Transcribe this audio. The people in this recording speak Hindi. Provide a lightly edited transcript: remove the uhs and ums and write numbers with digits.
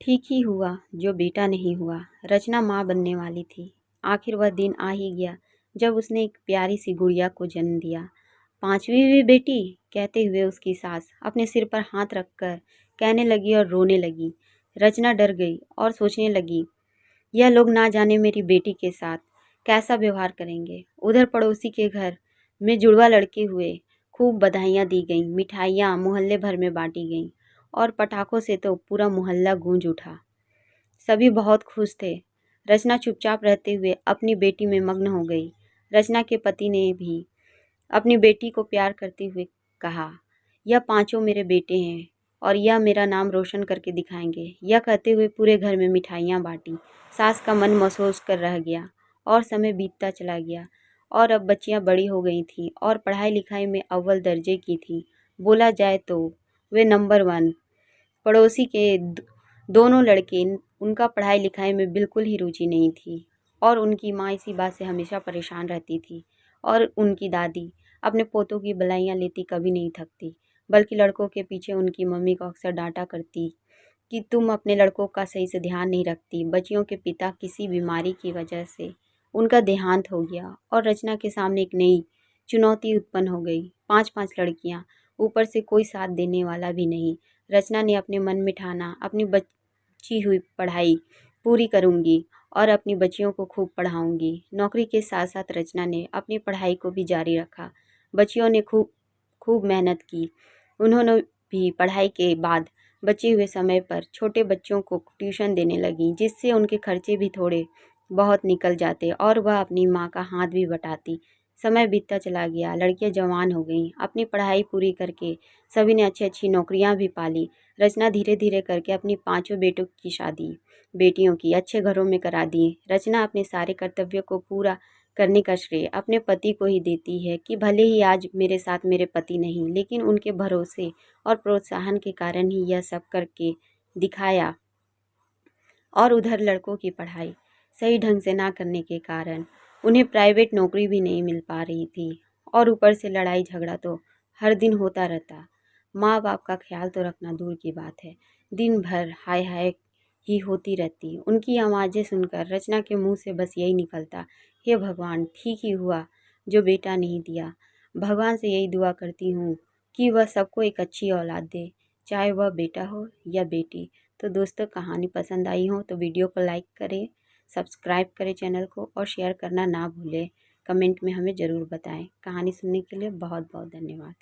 ठीक ही हुआ जो बेटा नहीं हुआ। रचना माँ बनने वाली थी। आखिर वह दिन आ ही गया जब उसने एक प्यारी सी गुड़िया को जन्म दिया। पांचवी भी बेटी, कहते हुए उसकी सास अपने सिर पर हाथ रखकर कहने लगी और रोने लगी। रचना डर गई और सोचने लगी, यह लोग ना जाने मेरी बेटी के साथ कैसा व्यवहार करेंगे। उधर पड़ोसी के घर में जुड़वा लड़के हुए। खूब बधाइयाँ दी गईं, मिठाइयाँ मोहल्ले भर में बांटी गईं और पटाखों से तो पूरा मोहल्ला गूंज उठा। सभी बहुत खुश थे। रचना चुपचाप रहते हुए अपनी बेटी में मग्न हो गई। रचना के पति ने भी अपनी बेटी को प्यार करते हुए कहा, यह पांचों मेरे बेटे हैं और यह मेरा नाम रोशन करके दिखाएंगे। यह कहते हुए पूरे घर में मिठाइयाँ बांटी। सास का मन महसूस कर रह गया और समय बीतता चला गया और अब बच्चियाँ बड़ी हो गई थीं और पढ़ाई लिखाई में अव्वल दर्जे की थीं। बोला जाए तो वे नंबर 1। पड़ोसी के दोनों लड़के, उनका पढ़ाई लिखाई में बिल्कुल ही रुचि नहीं थी और उनकी माँ इसी बात से हमेशा परेशान रहती थी। और उनकी दादी अपने पोतों की बलाइयाँ लेती कभी नहीं थकती, बल्कि लड़कों के पीछे उनकी मम्मी को अक्सर डांटा करती कि तुम अपने लड़कों का सही से ध्यान नहीं रखती। बच्चियों के पिता किसी बीमारी की वजह से उनका देहांत हो गया और रचना के सामने एक नई चुनौती उत्पन्न हो गई। 5-5 लड़कियां, ऊपर से कोई साथ देने वाला भी नहीं। रचना ने अपने मन में ठाना, अपनी बची हुई पढ़ाई पूरी करूंगी और अपनी बच्चियों को खूब पढ़ाऊंगी। नौकरी के साथ साथ रचना ने अपनी पढ़ाई को भी जारी रखा। बच्चियों ने खूब खूब मेहनत की। उन्होंने भी पढ़ाई के बाद बचे हुए समय पर छोटे बच्चों को ट्यूशन देने लगी, जिससे उनके खर्चे भी थोड़े बहुत निकल जाते और वह अपनी माँ का हाथ भी बटाती। समय बीतता चला गया, लड़कियां जवान हो गईं। अपनी पढ़ाई पूरी करके सभी ने अच्छी अच्छी नौकरियां भी पाली। रचना धीरे धीरे करके अपनी पांचों बेटियों की अच्छे घरों में करा दी। रचना अपने सारे कर्तव्यों को पूरा करने का श्रेय अपने पति को ही देती है कि भले ही आज मेरे साथ मेरे पति नहीं, लेकिन उनके भरोसे और प्रोत्साहन के कारण ही यह सब करके दिखाया। और उधर लड़कों की पढ़ाई सही ढंग से ना करने के कारण उन्हें प्राइवेट नौकरी भी नहीं मिल पा रही थी और ऊपर से लड़ाई झगड़ा तो हर दिन होता रहता। माँ बाप का ख्याल तो रखना दूर की बात है, दिन भर हाय हाय ही होती रहती। उनकी आवाज़ें सुनकर रचना के मुंह से बस यही निकलता, हे भगवान, ठीक ही हुआ जो बेटा नहीं दिया। भगवान से यही दुआ करती हूँ कि वह सबको एक अच्छी औलाद दे, चाहे वह बेटा हो या बेटी। तो दोस्तों, कहानी पसंद आई हो तो वीडियो को लाइक करें, सब्सक्राइब करें चैनल को और शेयर करना ना भूलें। कमेंट में हमें ज़रूर बताएं। कहानी सुनने के लिए बहुत बहुत धन्यवाद।